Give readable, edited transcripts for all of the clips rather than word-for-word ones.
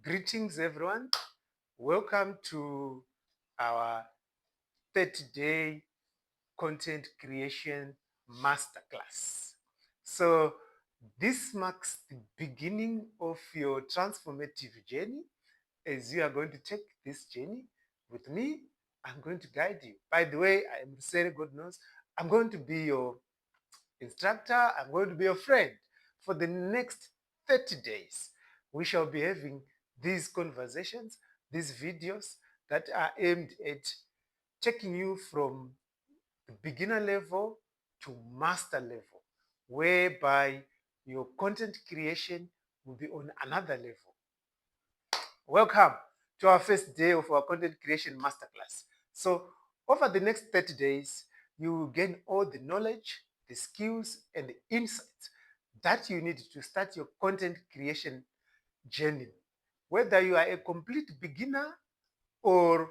Greetings, everyone. Welcome to our 30-day content creation masterclass. So, this marks the beginning of your transformative journey as you are going to take this journey with me. I'm going to guide you. By the way, I am saying God knows, I'm going to be your instructor, I'm going to be your friend for the next 30 days. We shall be having these conversations, these videos that are aimed at taking you from the beginner level to master level, whereby your content creation will be on another level. Welcome to our first day of our content creation masterclass. So, over the next 30 days, you will gain all the knowledge, the skills, and the insights that you need to start your content creation journey. Whether you are a complete beginner or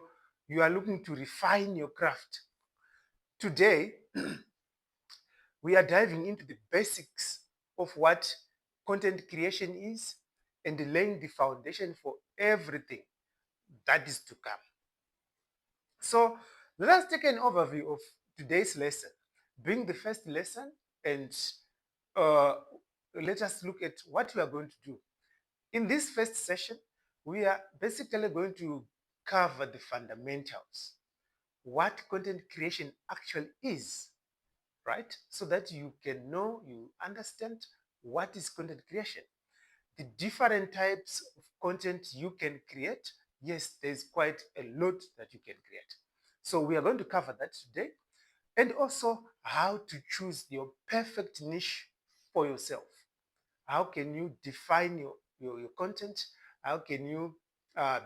you are looking to refine your craft. Today, we are diving into the basics of what content creation is and laying the foundation for everything that is to come. So let us take an overview of today's lesson, being the first lesson, and uh, let us look at what we are going to do. In this first session, we are basically going to cover the fundamentals, what content creation actually is, right? So that you can know, you understand what is content creation, the different types of content you can create. Yes, there's quite a lot that you can create. So we are going to cover that today, and also how to choose your perfect niche for yourself. How can you define your content? How can you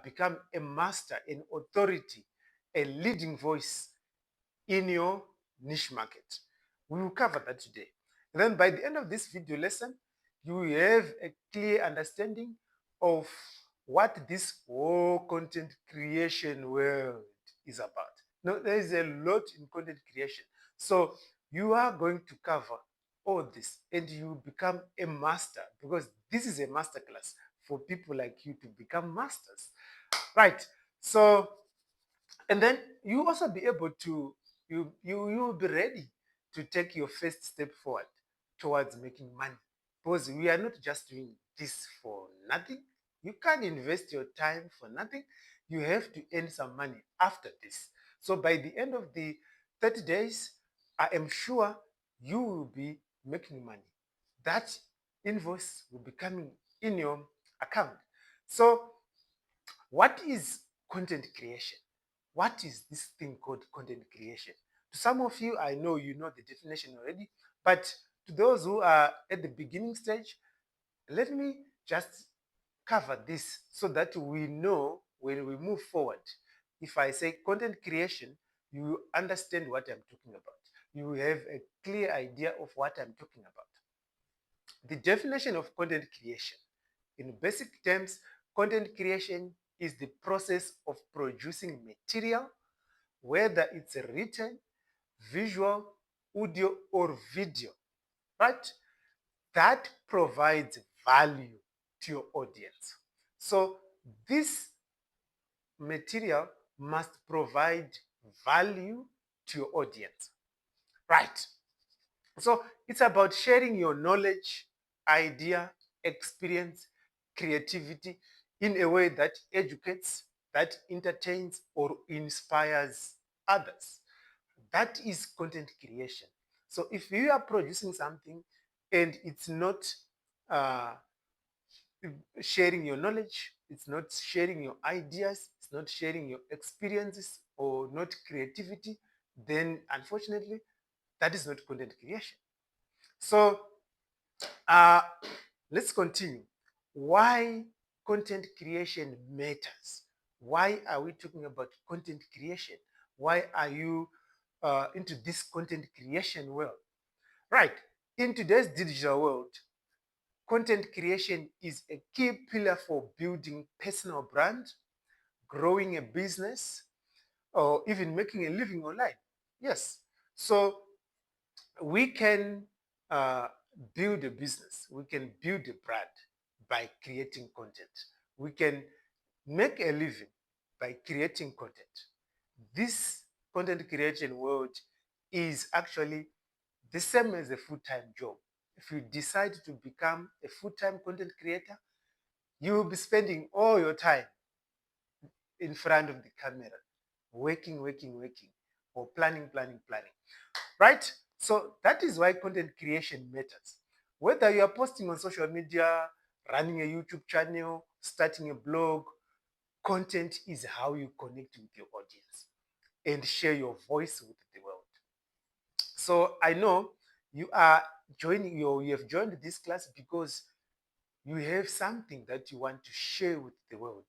become a master, an authority, a leading voice in your niche market? We will cover that today. And then by the end of this video lesson, you will have a clear understanding of what this whole content creation world is about. Now, there is a lot in content creation. So you are going to cover all this and you become a master, because this is a masterclass for people like you to become masters. Right. So, and then you also be able to, you will be ready to take your first step forward towards making money, because we are not just doing this for nothing. You can't invest your time for nothing. You have to earn some money after this. So by the end of the 30 days, I am sure you will be making money. That invoice will be coming in your account. So what is content creation? What is this thing called content creation? To some of you, I know you know the definition already, but to those who are at the beginning stage, let me just cover this so that we know when we move forward. If I say content creation, you understand what I'm talking about. You have a clear idea of what I'm talking about. The definition of content creation. In basic terms, content creation is the process of producing material, whether it's written, visual, audio, or video, right? That provides value to your audience. So this material must provide value to your audience, right? So it's about sharing your knowledge, idea, experience, creativity in a way that educates, that entertains, or inspires others. That is content creation. So if you are producing something and it's not uh, sharing your knowledge, it's not sharing your ideas, it's not sharing your experiences, or not creativity, then unfortunately, that is not content creation. So uh, let's continue. Why content creation matters? Why are we talking about content creation? Why are you into this content creation world? Right. In today's digital world, content creation is a key pillar for building personal brand, growing a business, or even making a living online. Yes. So we can uh, build a business, we can build a brand by creating content. we can make a living by creating content. This content creation world is actually the same as a full-time job. If you decide to become a full-time content creator, you will be spending all your time in front of the camera, working, or planning. Right? So that is why content creation matters. Whether you are posting on social media, running a YouTube channel, starting a blog, content is how you connect with your audience and share your voice with the world. So I know you are you have joined this class because you have something that you want to share with the world.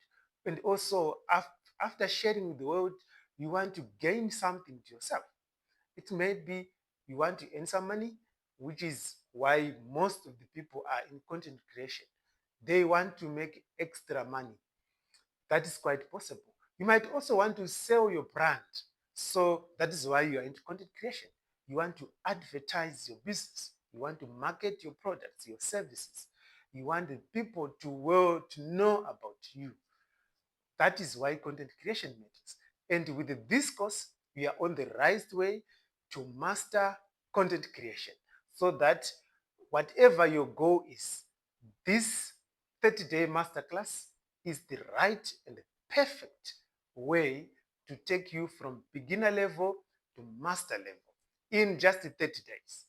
And also, after sharing with the world, you want to gain something to yourself. It may be you want to earn some money, which is why most of the people are in content creation. They want to make extra money. That is quite possible. You might also want to sell your brand. So that is why you are into content creation. You want to advertise your business. You want to market your products, your services. You want the people to know about you. That is why content creation matters. And with this course, we are on the right way to master content creation so that whatever your goal is, this 30-day masterclass is the right and perfect way to take you from beginner level to master level in just 30 days.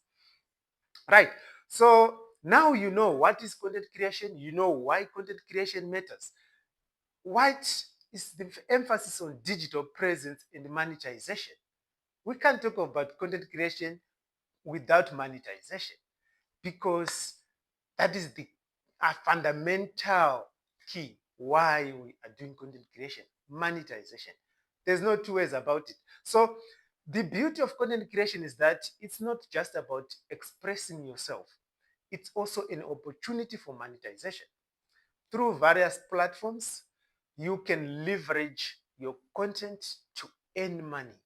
Right. So now you know what is content creation, you know why content creation matters. What is the emphasis on digital presence and monetization? We can't talk about content creation without monetization because that is the fundamental key why we are doing content creation, monetization. There's no two ways about it. So the beauty of content creation is that it's not just about expressing yourself. It's also an opportunity for monetization. Through various platforms, you can leverage your content to earn money,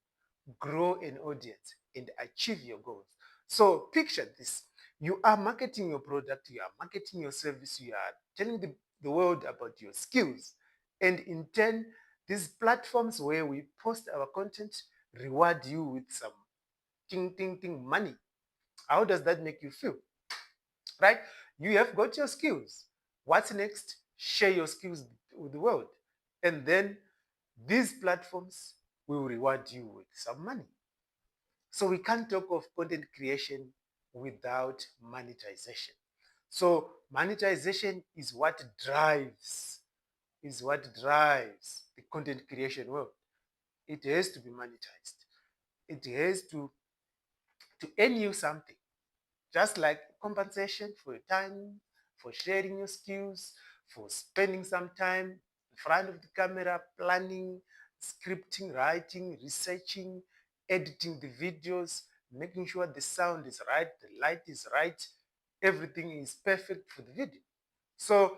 grow an audience, and achieve your goals. So picture this. You are marketing your product, you are marketing your service, you are telling the world about your skills. And in turn, these platforms where we post our content reward you with some ting money. How does that make you feel? Right? You have got your skills. What's next? Share your skills with the world. And then these platforms will reward you with some money. So we can't talk of content creation without monetization. So monetization is what drives the content creation world. It has to be monetized. It has to earn you something. Just like compensation for your time, for sharing your skills, for spending some time in front of the camera, planning, scripting, writing, researching, editing the videos, making sure the sound is right, the light is right, everything is perfect for the video. So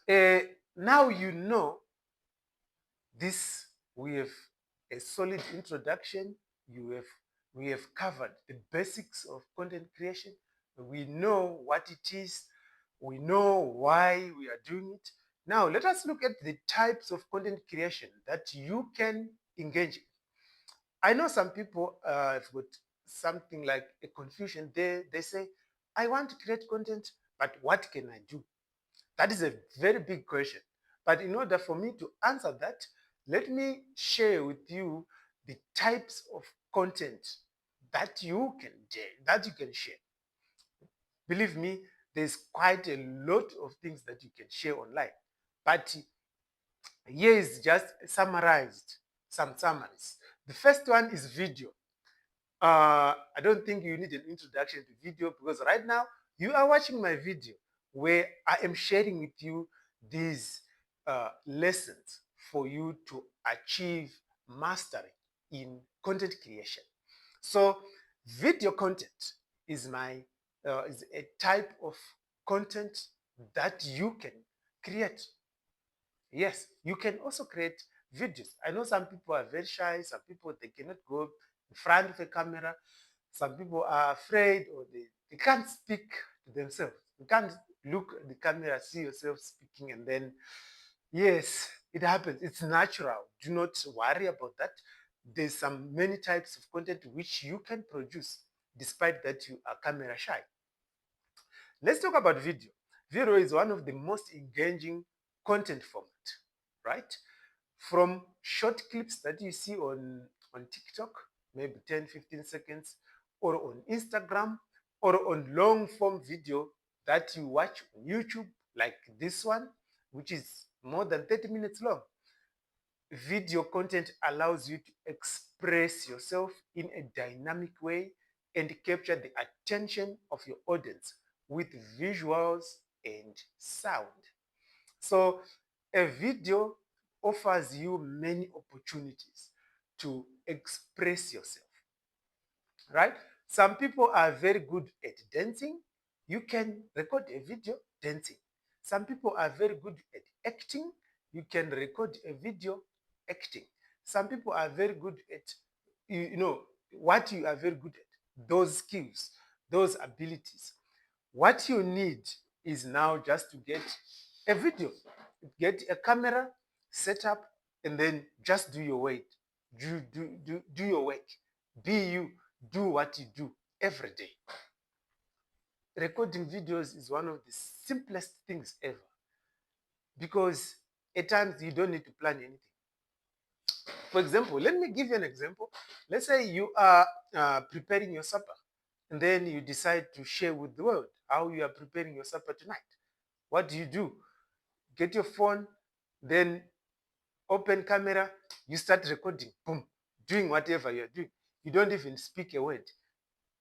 uh, now you know this, we have a solid introduction. We have covered the basics of content creation. We know what it is. We know why we are doing it. Now let us look at the types of content creation that you can engage in. I know some people have got something like a confusion. They say, I want to create content, but what can I do? That is a very big question. But in order for me to answer that, let me share with you the types of content that you can share. Believe me, there's quite a lot of things that you can share online. But here is just summarized, some summaries. The first one is video. I don't think you need an introduction to video because right now you are watching my video where I am sharing with you these lessons for you to achieve mastery in content creation. So video content is is a type of content that you can create. Yes, you can also create videos. I know some people are very shy, some people they cannot go in front of a camera, some people are afraid or they can't speak to themselves. They can't look at the camera, see yourself speaking, and then, yes, it happens. It's natural. Do not worry about that. There's some many types of content which you can produce despite that you are camera shy. Let's talk about video. Video is one of the most engaging content format, right? From short clips that you see on TikTok, maybe 10, 15 seconds, or on Instagram, or on long form video that you watch on YouTube, like this one, which is more than 30 minutes long. Video content allows you to express yourself in a dynamic way and capture the attention of your audience with visuals and sound. So a video offers you many opportunities to express yourself, right? Some people are very good at dancing. You can record a video dancing. Some people are very good at acting. You can record a video acting. Some people are very good at, you know, what you are very good at, those skills, those abilities. What you need is now just to get a video, get a camera, set up, and then just do your work. Do your work. Be you. Do what you do every day. Recording videos is one of the simplest things ever because at times you don't need to plan anything. For example, let me give you an example. Let's say you are preparing your supper and then you decide to share with the world how you are preparing your supper tonight. What do? Get your phone, then open camera, you start recording, boom, doing whatever you're doing. You don't even speak a word.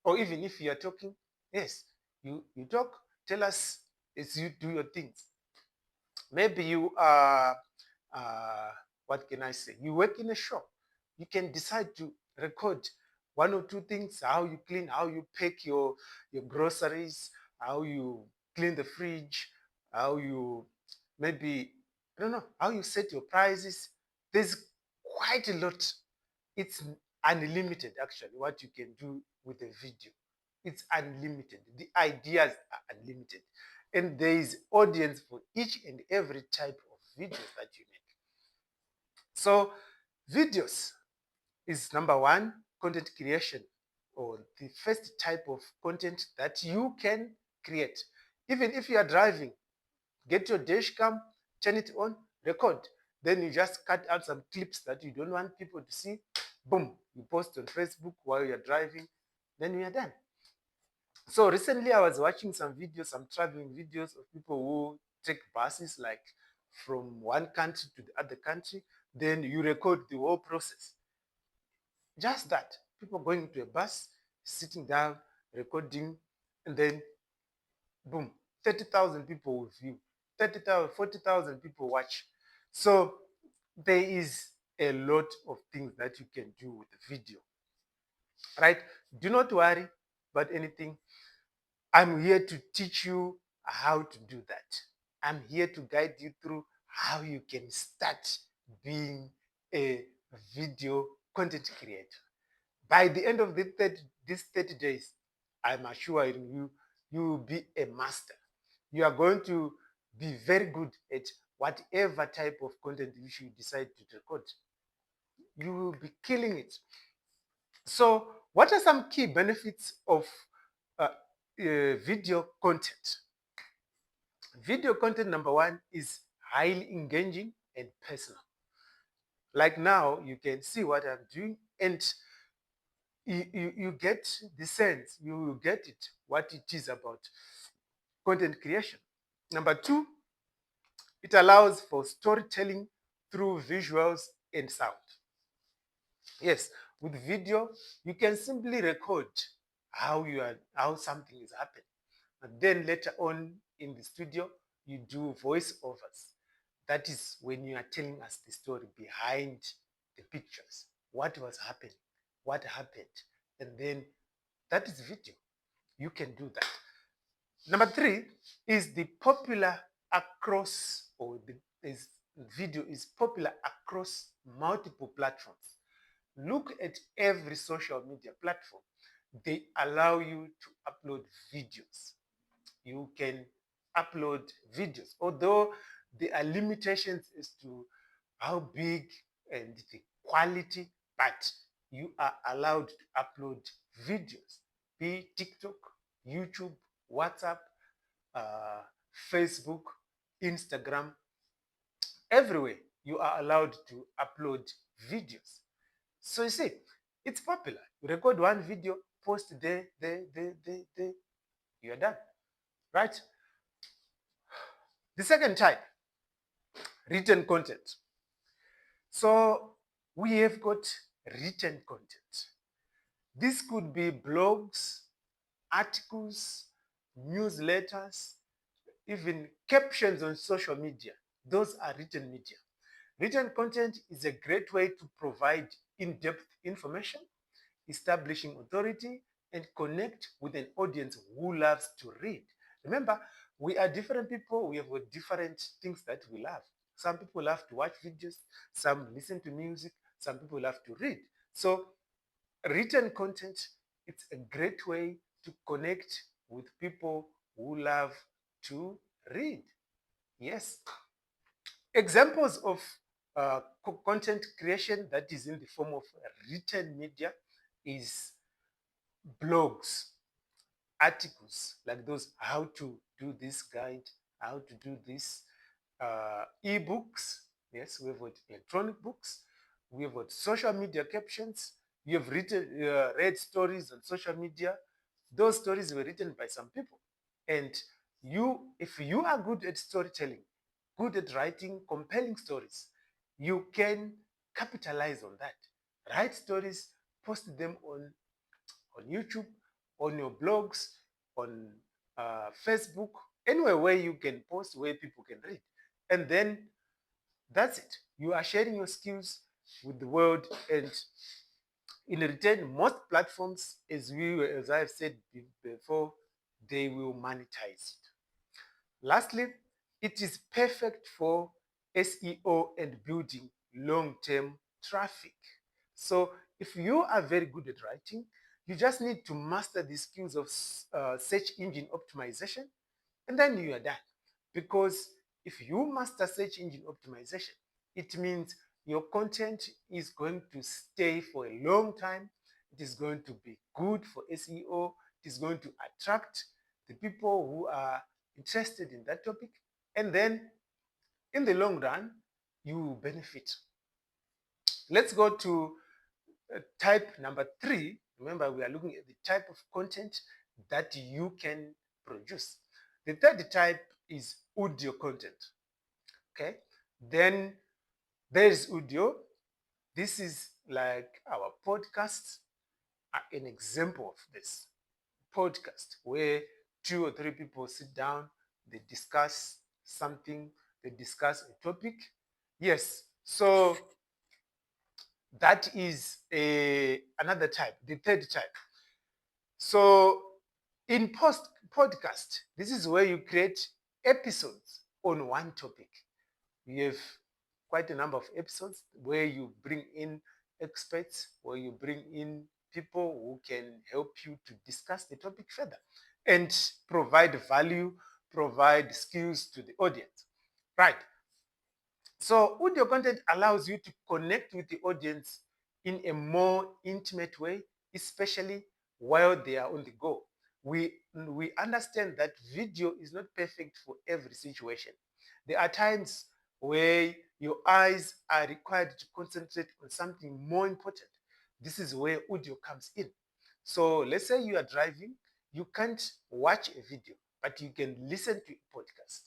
Or even if you are talking, yes, you talk, tell us as you do your things. Maybe you are, what can I say? You work in a shop. You can decide to record one or two things: how you clean, how you pack your groceries, how you clean the fridge, how you maybe, I don't know, how you set your prices. There's quite a lot. It's unlimited, actually, what you can do with a video. It's unlimited. The ideas are unlimited. And there is audience for each and every type of videos that you make. So videos is number one, content creation, or the first type of content that you can create. Even if you are driving, get your dash cam, turn it on, record. Then you just cut out some clips that you don't want people to see. Boom, you post on Facebook while you're driving. Then we are done. So recently I was watching some videos, some traveling videos of people who take buses like from one country to the other country. Then you record the whole process. Just that. People going to a bus, sitting down, recording, and then boom, 30,000 people will view, 30,000, 40,000 people watch. So there is a lot of things that you can do with the video, right? Do not worry about anything. I'm here to teach you how to do that. I'm here to guide you through how you can start being a video content creator. By the end of these 30 days, I'm assuring you, you will be a master. You are going to be very good at whatever type of content you decide to record. You will be killing it. So, what are some key benefits of video content? Video content, number one, is highly engaging and personal. Like now, you can see what I'm doing, and you get the sense, you get it, what it is about content creation. Number two, it allows for storytelling through visuals and sound. Yes, with video, you can simply record how something is happening. And then later on in the studio, you do voiceovers. That is when you are telling us the story behind the pictures. What was happening? What happened? And then that is video. You can do that. Number three is the popular across, or video is popular across multiple platforms. Look at every social media platform. They allow you to upload videos. You can upload videos, although there are limitations as to how big and the quality, but you are allowed to upload videos, be TikTok, YouTube, WhatsApp, uh, Facebook, Instagram, everywhere you are allowed to upload videos. So you see, it's popular. You record one video, post there, you're done, right? The second type, written content. So we have got written content. This could be blogs, articles, newsletters, even captions on social media. Those are written media. Written content is a great way to provide in-depth information, establishing authority, and connect with an audience who loves to read. Remember, we are different people. We have different things that we love. Some people love to watch videos, some listen to music, some people love to read. So written content, it's a great way to connect with people who love to read. Yes. Examples of content creation that is in the form of written media is blogs, articles like those how to do this guide, how to do this, ebooks. Yes, we have got electronic books, we have got social media captions. You have written, read stories on social media. Those stories were written by some people, and if you are good at storytelling, good at writing compelling stories, you can capitalize on that. Write stories, post them on YouTube, on your blogs, on Facebook, anywhere where you can post where people can read. And then that's it. You are sharing your skills with the world. And in return, most platforms, as I've said before, they will monetize it. Lastly, it is perfect for SEO and building long-term traffic. So if you are very good at writing, you just need to master the skills of search engine optimization, and then you are done. Because if you master search engine optimization, it means your content is going to stay for a long time. It is going to be good for SEO. It is going to attract the people who are interested in that topic. And then in the long run, you will benefit. Let's go to type number 3. Remember, we are looking at the type of content that you can produce. The third type is audio content. Okay. Then there is audio. This is like our podcasts are an example of this podcast where 2 or 3 people sit down, they discuss something, they discuss a topic. Yes. So that is another type, the third type. So in post podcast, this is where you create episodes on one topic. You have quite a number of episodes where you bring in experts, where you bring in people who can help you to discuss the topic further and provide value, provide skills to the audience. Right. So audio content allows you to connect with the audience in a more intimate way, especially while they are on the go. We understand that video is not perfect for every situation. There are times where your eyes are required to concentrate on something more important. This is where audio comes in. So let's say you are driving, you can't watch a video, but you can listen to a podcast.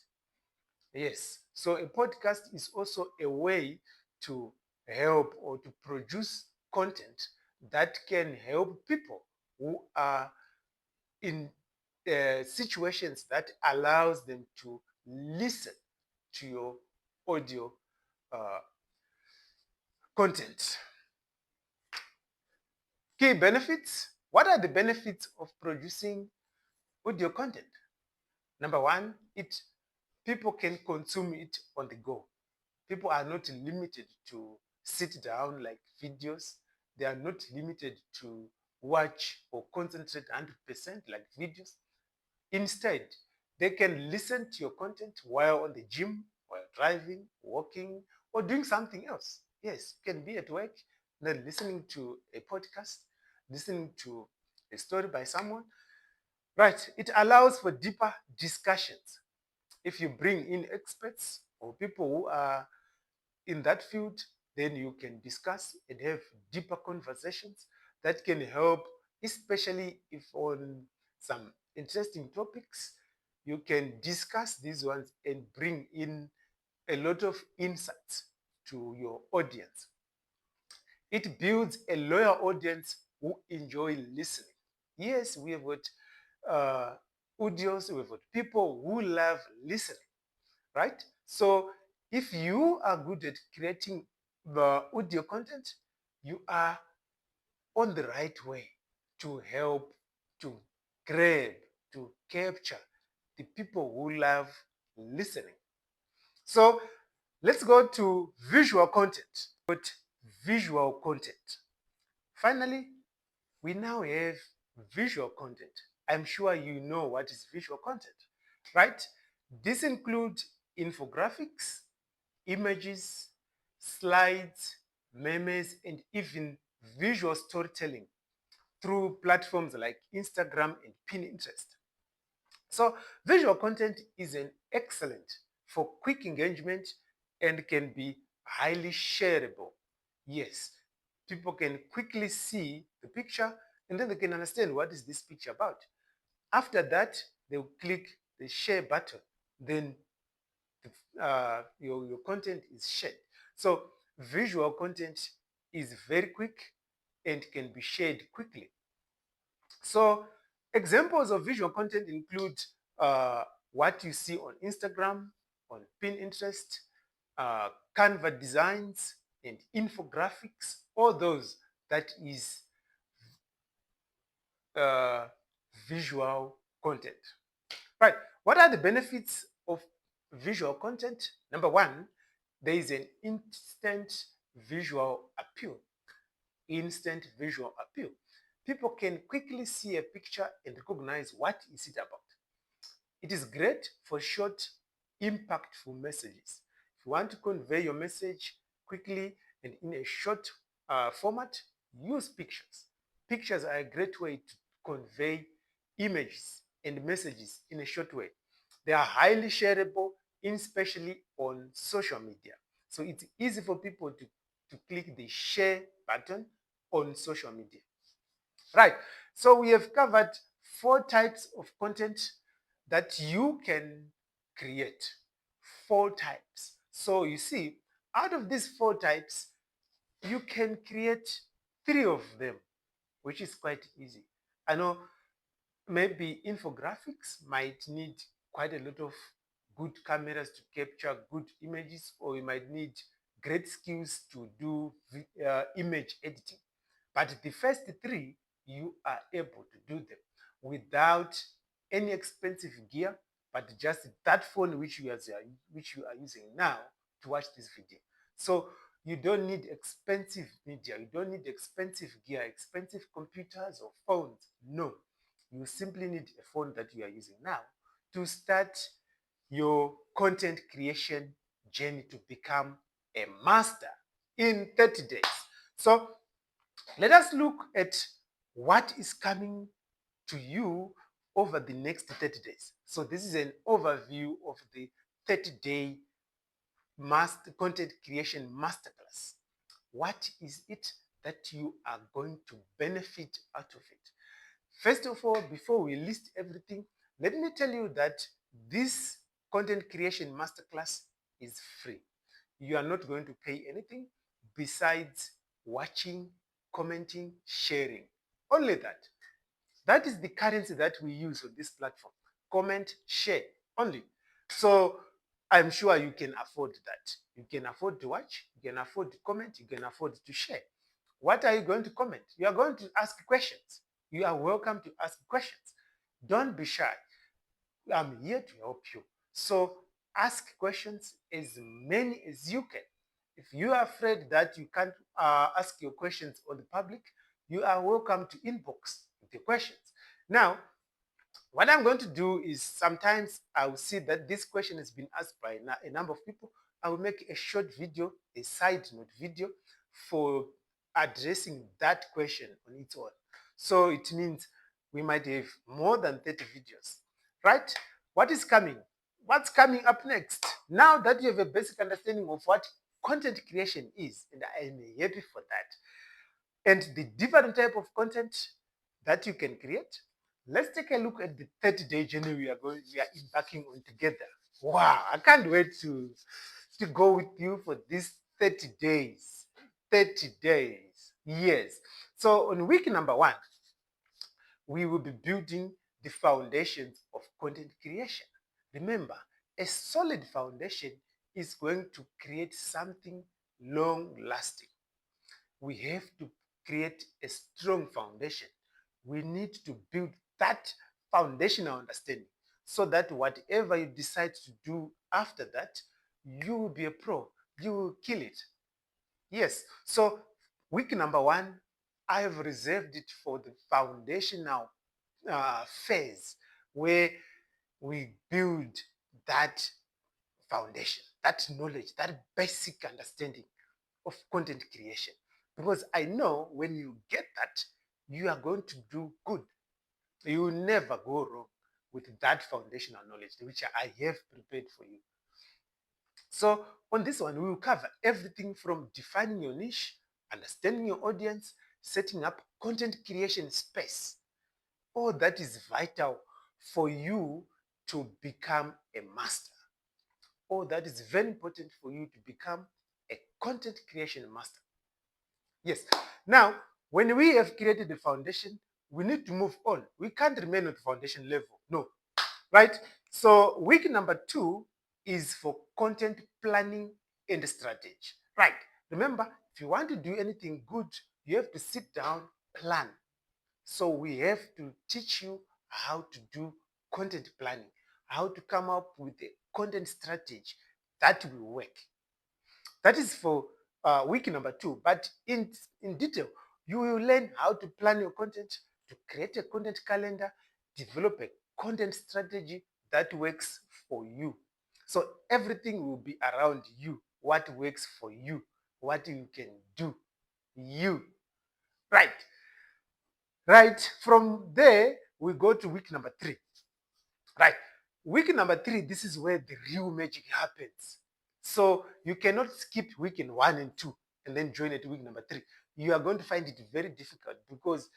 Yes. So a podcast is also a way to help or to produce content that can help people who are in situations that allows them to listen to your audio uh, content. Key benefits. What are the benefits of producing audio content? Number one, people can consume it on the go. People are not limited to sit down like videos. They are not limited to watch or concentrate 100% like videos. Instead, They can listen to your content while on the gym, while driving, walking, or doing something else. Yes, you can be at work, then listening to a podcast, listening to a story by someone. Right. It allows for deeper discussions. If you bring in experts or people who are in that field, then you can discuss and have deeper conversations that can help, especially if on some interesting topics, you can discuss these ones and bring in a lot of insights to your audience. It builds a loyal audience who enjoy listening. Yes, we have got audios, we've got people who love listening, right? So if you are good at creating the audio content, you are on the right way to help, to grab, to capture the people who love listening. So let's go to visual content. But visual content. Finally, we now have visual content. I'm sure you know what is visual content, right? This includes infographics, images, slides, memes, and even visual storytelling through platforms like Instagram and Pinterest. So visual content is an excellent for quick engagement and can be highly shareable. Yes, people can quickly see the picture and then they can understand what is this picture about. After that, they'll click the share button. Then your content is shared. So visual content is very quick and can be shared quickly. So examples of visual content include what you see on Instagram, on Pinterest, Canva designs, and infographics, all those that is uh, visual content. Right. What are the benefits of visual content? Number one, there is an instant visual appeal. Instant visual appeal. People can quickly see a picture and recognize what is it about. It is great for short, impactful messages. If you want to convey your message quickly and in a short format, use pictures. Pictures are a great way to convey images and messages in a short way. They are highly shareable, especially on social media. So it's easy for people to click the share button on social media. Right. So we have covered 4 types of content that you can create. 4 types. So you see, out of these 4 types, you can create 3 of them, which is quite easy. I know maybe infographics might need quite a lot of good cameras to capture good images, or you might need great skills to do image editing. But the first 3, you are able to do them without any expensive gear, but just that phone which you are using now to watch this video. So you don't need expensive media, you don't need expensive gear, expensive computers or phones. No, you simply need a phone that you are using now to start your content creation journey to become a master in 30 days. So let us look at what is coming to you over the next 30 days. So this is an overview of the 30-day content creation masterclass. What is it that you are going to benefit out of it? First of all, before we list everything, let me tell you that this content creation masterclass is free. You are not going to pay anything besides watching, commenting, sharing. Only that. That is the currency that we use on this platform. Comment, share, only. So I'm sure you can afford that. You can afford to watch, you can afford to comment, you can afford to share. What are you going to comment? You are going to ask questions. You are welcome to ask questions. Don't be shy. I'm here to help you. So ask questions as many as you can. If you are afraid that you can't ask your questions on the public, you are welcome to inbox the questions. Now, What I'm going to do is sometimes I will see that this question has been asked by a number of people. I will make a short video, a side note video for addressing that question on its own. So it means we might have more than 30 videos, right? What is coming? What's coming up next? Now that you have a basic understanding of what content creation is, and I am happy for that, and the different type of content that you can create. Let's take a look at the 30-day journey we are embarking on together. Wow, I can't wait to go with you for these 30 days. 30 days. Yes. So on week number 1, we will be building the foundations of content creation. Remember, a solid foundation is going to create something long lasting. We have to create a strong foundation. We need to build that foundational understanding so that whatever you decide to do after that, you will be a pro. You will kill it. Yes. So, week number 1, I have reserved it for the foundational phase where we build that foundation, that knowledge, that basic understanding of content creation. Because I know when you get that, you are going to do good. You will never go wrong with that foundational knowledge, which I have prepared for you. So, on this one, we will cover everything from defining your niche, understanding your audience, setting up content creation space. All that is vital for you to become a master. All that is very important for you to become a content creation master. Yes. Now, when we have created the foundation, we need to move on. We can't remain at the foundation level. No. Right? So, week number 2 is for content planning and strategy. Right. Remember, if you want to do anything good, you have to sit down, plan. So, we have to teach you how to do content planning, how to come up with a content strategy that will work. That is for week number 2. But in detail, you will learn how to plan your content, to create a content calendar, develop a content strategy that works for you. So everything will be around you, what works for you, what you can do, you. Right. Right. From there, we go to week number 3. Right. Week number 3, this is where the real magic happens. So you cannot skip week in 1 and 2 and then join at week number 3. You are going to find it very difficult because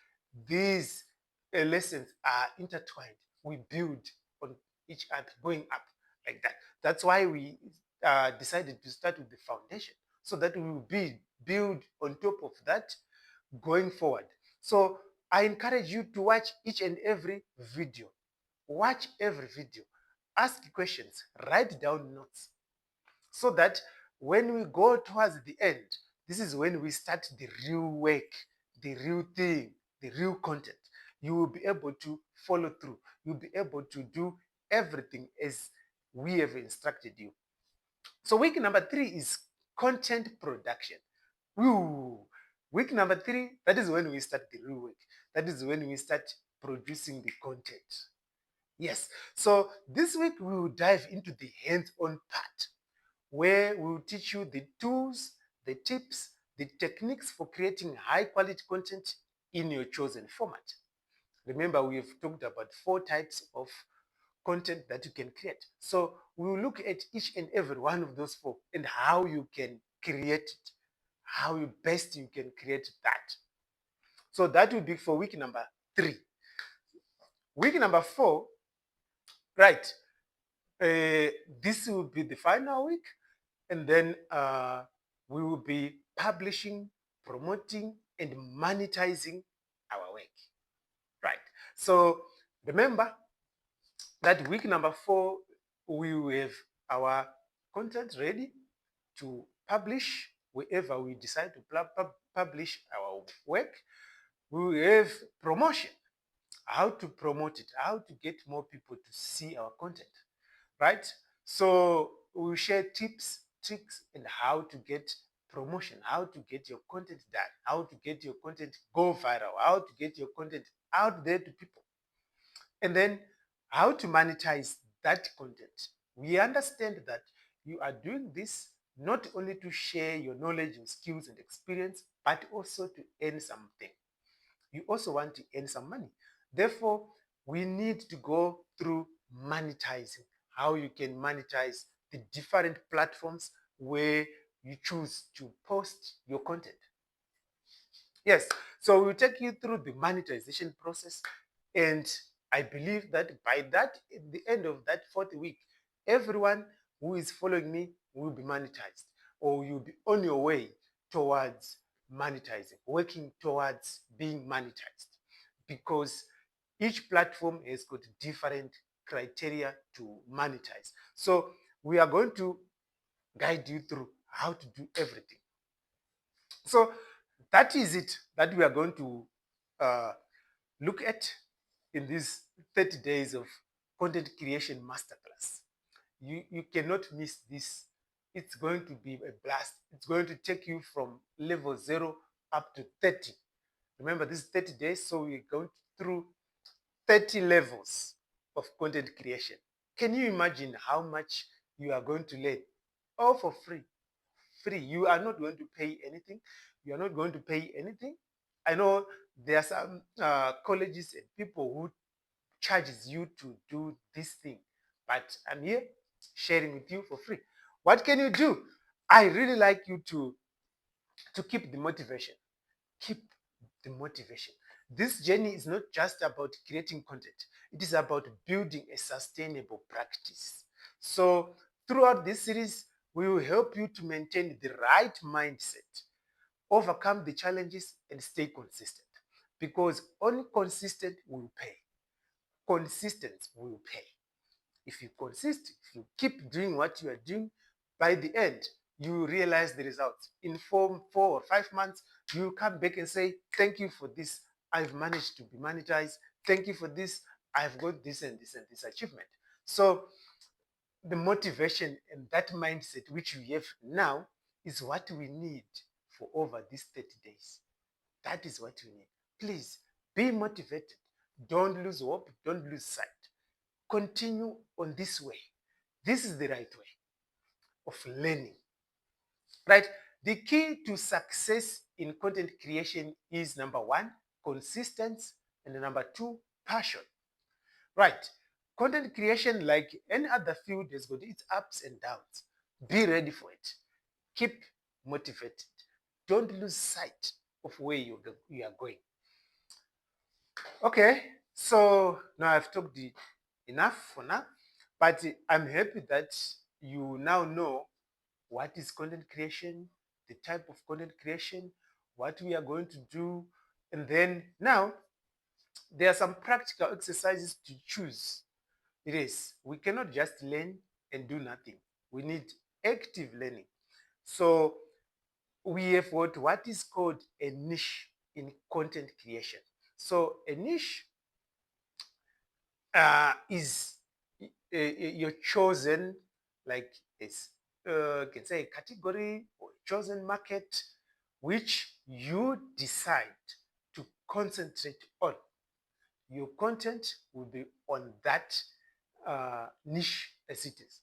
these lessons are intertwined. We build on each other, going up like that. That's why we decided to start with the foundation so that we will build on top of that going forward. So I encourage you to watch each and every video. Watch every video, ask questions, write down notes so that when we go towards the end, this is when we start the real work, the real thing, the real content. You will be able to follow through. You'll be able to do everything as we have instructed you. So, week number 3 is content production. Woo! Week number 3, that is when we start the real work. That is when we start producing the content. Yes. So this week we will dive into the hands-on part where we will teach you the tools, the tips, the techniques for creating high-quality content in your chosen format. Remember, we have talked about 4 types of content that you can create. So we will look at each and every one of those 4 and how you can create it, how best you can create that. So that will be for week number 3. Week number 4, right? This will be the final week, and then we will be publishing, promoting, and monetizing our work. Right. So remember that week number 4, we will have our content ready to publish wherever we decide to publish our work. We will have promotion, how to promote it, how to get more people to see our content. Right? So we'll share tips, tricks, and how to get promotion, how to get your content done, how to get your content go viral, how to get your content out there to people. And then how to monetize that content. We understand that you are doing this not only to share your knowledge and skills and experience, but also to earn something. You also want to earn some money. Therefore, we need to go through monetizing, how you can monetize the different platforms where you choose to post your content. Yes, so we'll take you through the monetization process. And I believe that by that, at the end of that fourth week, everyone who is following me will be monetized, or you'll be on your way towards monetizing, working towards being monetized, because each platform has got different criteria to monetize. So we are going to guide you through how to do everything. So that is it that we are going to uh, look at in these 30 days of content creation masterclass. You cannot miss this. It's going to be a blast. It's going to take you from level 0 up to 30. Remember, this is 30 days, so we're going through 30 levels of content creation. Can you imagine how much you are going to learn? All for free. Free. You are not going to pay anything. You are not going to pay anything. I know there are some colleges and people who charges you to do this thing, but I'm here sharing with you for free. What can you do? I really like you to keep the motivation. Keep the motivation. This journey is not just about creating content, it is about building a sustainable practice. So, throughout this series, we will help you to maintain the right mindset, overcome the challenges, and stay consistent. Because only consistent will pay. Consistent will pay. If you consist, if you keep doing what you are doing, by the end, you realize the results. In 4 or 5 months, you come back and say, thank you for this. I've managed to be monetized. Thank you for this. I've got this and this and this achievement. So the motivation and that mindset which we have now is what we need for over these 30 days. That is what we need. Please be motivated. Don't lose hope. Don't lose sight. Continue on this way. This is the right way of learning, right? The key to success in content creation is number one, consistency, and number two, passion, right? Content creation, like any other field, has got its ups and downs. Be ready for it. Keep motivated. Don't lose sight of where you are going. Okay, so now I've talked enough for now, but I'm happy that you now know what is content creation, the type of content creation, what we are going to do. And then now there are some practical exercises to choose. It is, we cannot just learn and do nothing. We need active learning. So we have what is called a niche in content creation. So a niche is your chosen, like it's can say a category or chosen market which you decide to concentrate on. Your content will be on that niche as it is.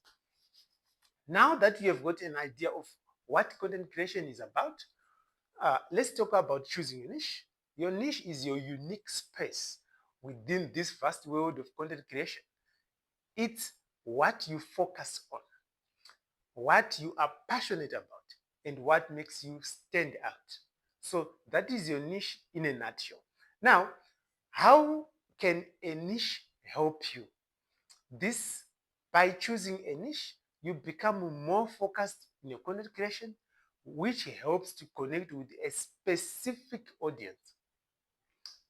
Now that you have got an idea of what content creation is about, let's talk about choosing your niche. Your niche is your unique space within this vast world of content creation. It's what you focus on, what you are passionate about, and what makes you stand out. So that is your niche in a nutshell. Now, how can a niche help you? This, by choosing a niche, you become more focused in your content creation, which helps to connect with a specific audience.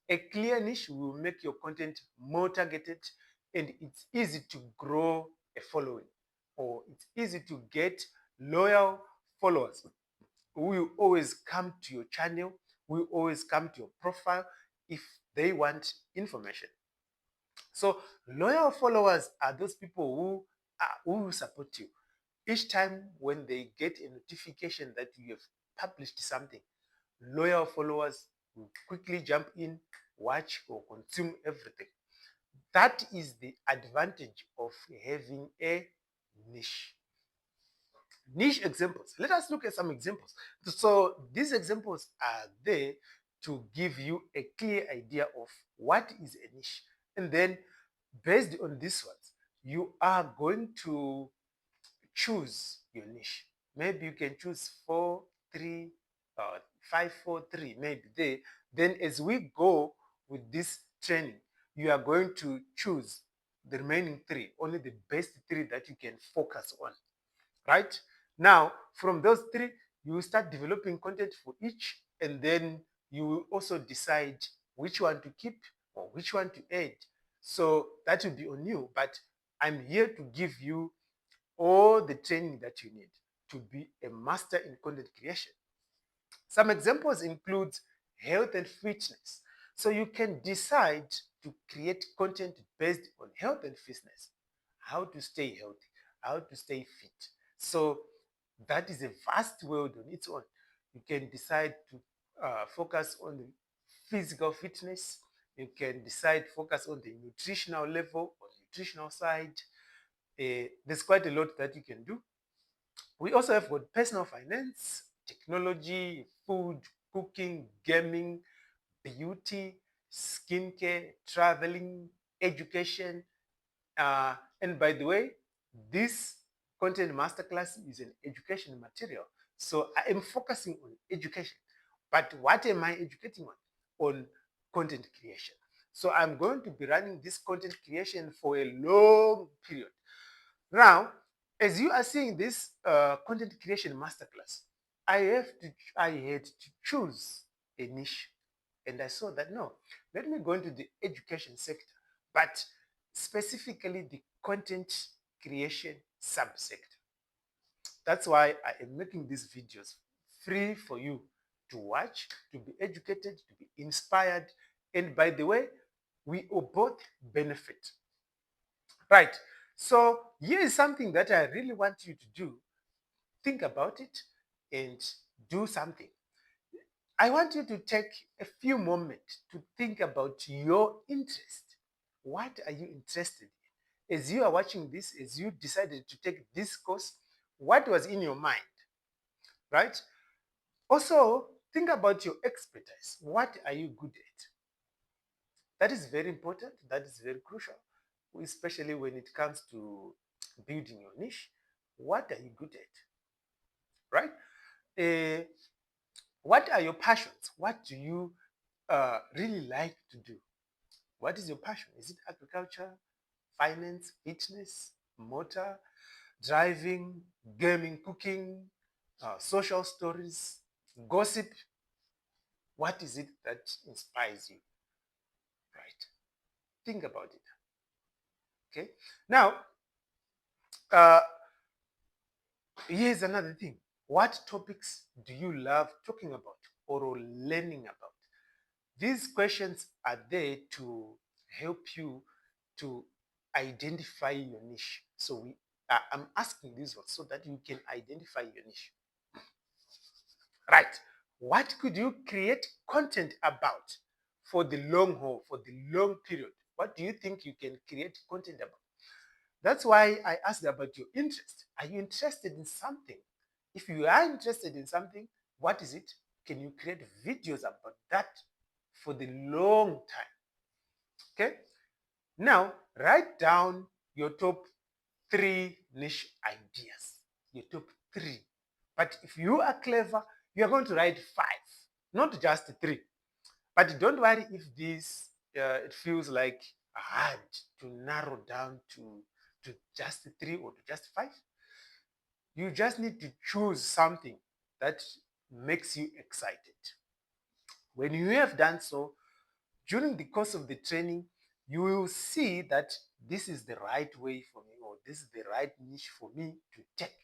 A clear niche will make your content more targeted, and it's easy to grow a following, or it's easy to get loyal followers who will always come to your channel, will always come to your profile if they want information. So loyal followers are those people who will support you. Each time when they get a notification that you have published something, loyal followers will quickly jump in, watch or consume everything. That is the advantage of having a niche. Niche examples. Let us look at some examples. So these examples are there to give you a clear idea of what is a niche. And then based on these ones, you are going to choose your niche. Maybe you can choose 4, 3, 5, 4, 3, maybe there. Then as we go with this training, you are going to choose the remaining 3, only the best 3 that you can focus on, right? Now, from those 3, you will start developing content for each, and then you will also decide which one to keep or which one to add. So that will be on you, but I'm here to give you all the training that you need to be a master in content creation. Some examples include health and fitness. So you can decide to create content based on health and fitness, how to stay healthy, how to stay fit. So that is a vast world on its own. You can decide to focus on the physical fitness. You can decide focus on the nutritional level or nutritional side. There's quite a lot that you can do. We also have got personal finance, technology, food, cooking, gaming, beauty, skincare, traveling, education. And by the way, this content masterclass is an education material. So I am focusing on education. But what am I educating on? On content creation. So I'm going to be running this content creation for a long period. Now, as you are seeing this content creation masterclass, I had to choose a niche, and I saw that no, let me go into the education sector, but specifically the content creation subsector. That's why I am making these videos free for you to watch, to be educated, to be inspired, and by the way, we will both benefit. Right. So here is something that I really want you to do. Think about it and do something. I want you to take a few moments to think about your interest. What are you interested in? As you are watching this, as you decided to take this course, what was in your mind, right? Also, think about your expertise. What are you good at? That is very important. That is very crucial, especially when it comes to building your niche. What are you good at, right? Uh, what are your passions? What do you really like to do? What is your passion? Is it agriculture, finance, fitness, motor, driving, gaming, cooking, social stories, gossip? What is it that inspires you, right? Think about it. Okay. Now, uh, here's another thing. What topics do you love talking about or learning about? These questions are there to help you to identify your niche. So I'm asking these ones so that you can identify your niche. Right. What could you create content about for the long haul, for the long period? What do you think you can create content about? That's why I asked about your interest. Are you interested in something? If you are interested in something, what is it? Can you create videos about that for the long time? Okay. Now, write down your top 3 niche ideas. Your top 3. But if you are clever, you are going to write 5, not just 3. But don't worry if this it feels like hard to narrow down to just 3 or to just 5. You just need to choose something that makes you excited. When you have done so, during the course of the training, you will see that this is the right way for me or this is the right niche for me to take.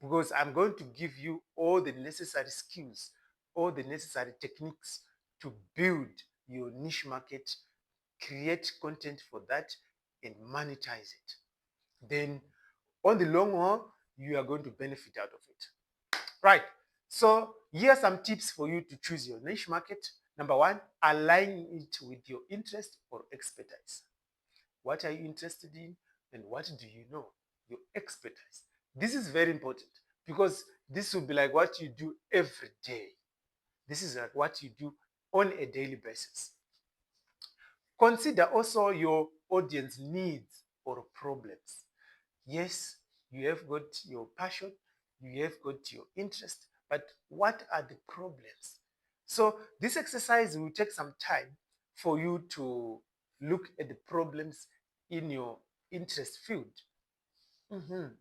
Because I'm going to give you all the necessary skills, all the necessary techniques to build your niche market, create content for that, and monetize it. Then on the long haul, you are going to benefit out of it. Right. So here are some tips for you to choose your niche market. Number 1, align it with your interest or expertise. What are you interested in? And what do you know? Your expertise. This is very important because this will be like what you do every day. This is like what you do on a daily basis. Consider also your audience needs or problems. Yes, you have got your passion, you have got your interest, but what are the problems? So this exercise will take some time for you to look at the problems in your interest field. Mhm.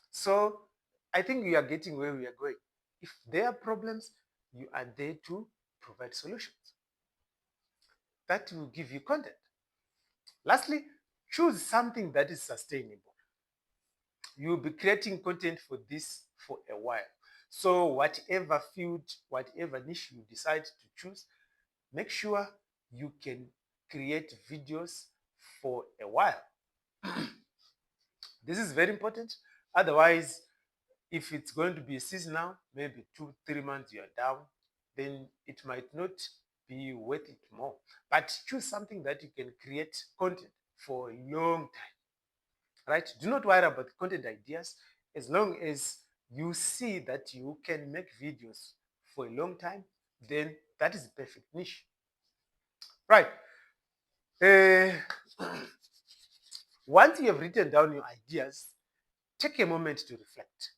So I think we are getting where we are going. If there are problems, you are there to provide solutions. That will give you content. Lastly, choose something that is sustainable. You'll be creating content for this for a while. So whatever field, whatever niche you decide to choose, make sure you can create videos for a while. This is very important. Otherwise, if it's going to be seasonal, maybe 2, 3 months you are down, then it might not be worth it more. But choose something that you can create content for a long time, right? Do not worry about content ideas as long as you see that you can make videos for a long time, then that is a perfect niche, right? Uh, Once you have written down your ideas, take a moment to reflect.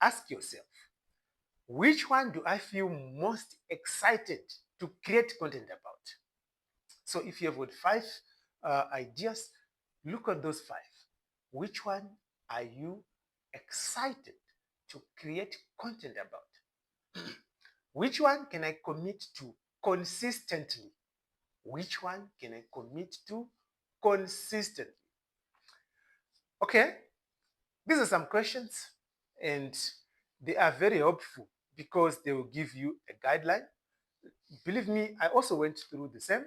Ask yourself, which one do I feel most excited to create content about? So if you have got 5 ideas, look at those 5. Which one are you excited to create content about? Which one can I commit to consistently? Which one can I commit to consistently? Okay, these are some questions, and they are very helpful because they will give you a guideline. Believe me, I also went through the same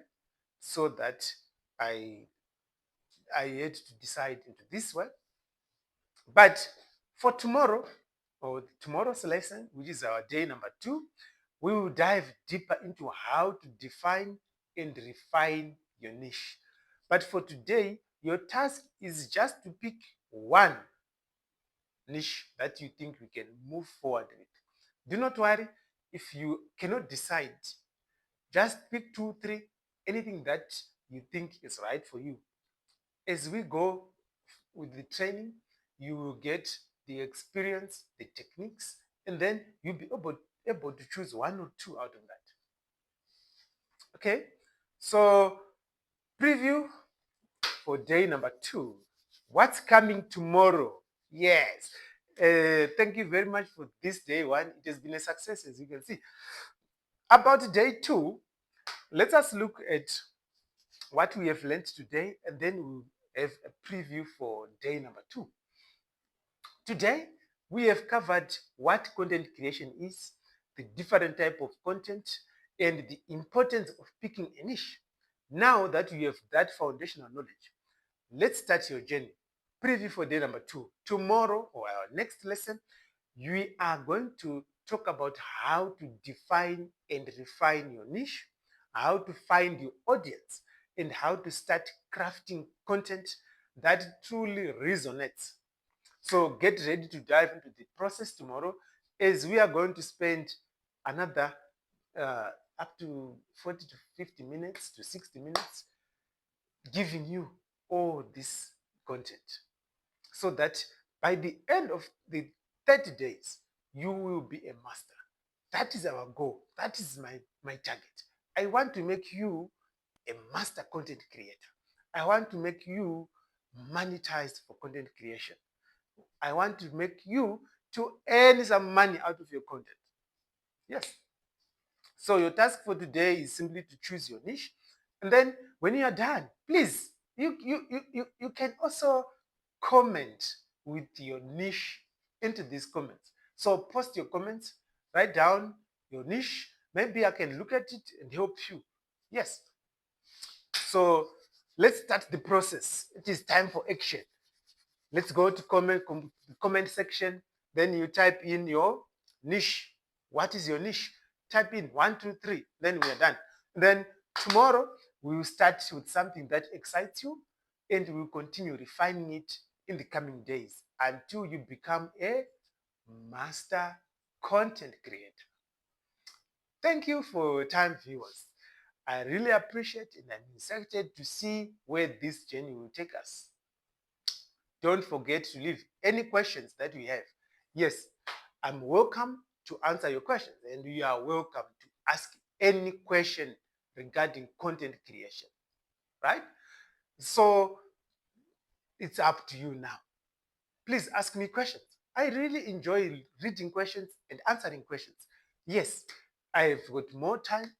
so that I I had to decide into this one. But for tomorrow, or tomorrow's lesson, which is our day number 2, we will dive deeper into how to define and refine your niche. But for today, your task is just to pick one niche that you think we can move forward with. Do not worry if you cannot decide. Just pick 2, 3, anything that you think is right for you. As we go with the training, you will get the experience, the techniques, and then you'll be able to choose 1 or 2 out of that. Okay, so preview for day number 2. What's coming tomorrow? Yes. Thank you very much for this day 1. It has been a success, as you can see. About day 2, let us look at what we have learned today, and then we'll have a preview for day number 2. Today, we have covered what content creation is, the different type of content, and the importance of picking a niche. Now that you have that foundational knowledge, let's start your journey. Preview for day number 2. Tomorrow, or our next lesson, we are going to talk about how to define and refine your niche, how to find your audience, and how to start crafting content that truly resonates. So get ready to dive into the process tomorrow, as we are going to spend another uh, up to 40 to 50 minutes to 60 minutes giving you all this content, so that by the end of the 30 days, you will be a master. That is our goal. That is my target. I want to make you a master content creator. I want to make you monetized for content creation. I want to make you to earn some money out of your content. Yes. So your task for today is simply to choose your niche. And then when you are done, please, you can also comment with your niche into these comments. So post your comments, write down your niche. Maybe I can look at it and help you. Yes. So let's start the process. It is time for action. Let's go to comment section. Then you type in your niche. What is your niche? Type in 1, 2, 3. Then we are done. Then tomorrow we will start with something that excites you. and we'll continue refining it in the coming days until you become a master content creator. Thank you for your time, viewers. I really appreciate and I'm excited to see where this journey will take us. Don't forget to leave any questions that you have. Yes, I'm welcome to answer your questions, and you are welcome to ask any question regarding content creation, right? So it's up to you now. Please ask me questions. I really enjoy reading questions and answering questions. Yes, I have got more time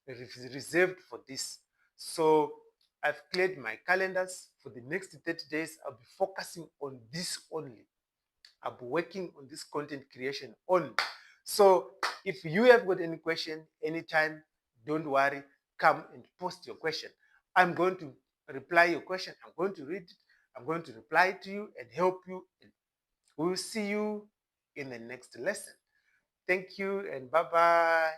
reserved for this. So I've cleared my calendars for the next 30 days. I'll be focusing on this only. I'll be working on this content creation only. So if you have got any question anytime, don't worry, come and post your question. I'm going to reply your question. I'm going to read it. I'm going to reply to you and help you. We'll see you in the next lesson. Thank you and bye-bye.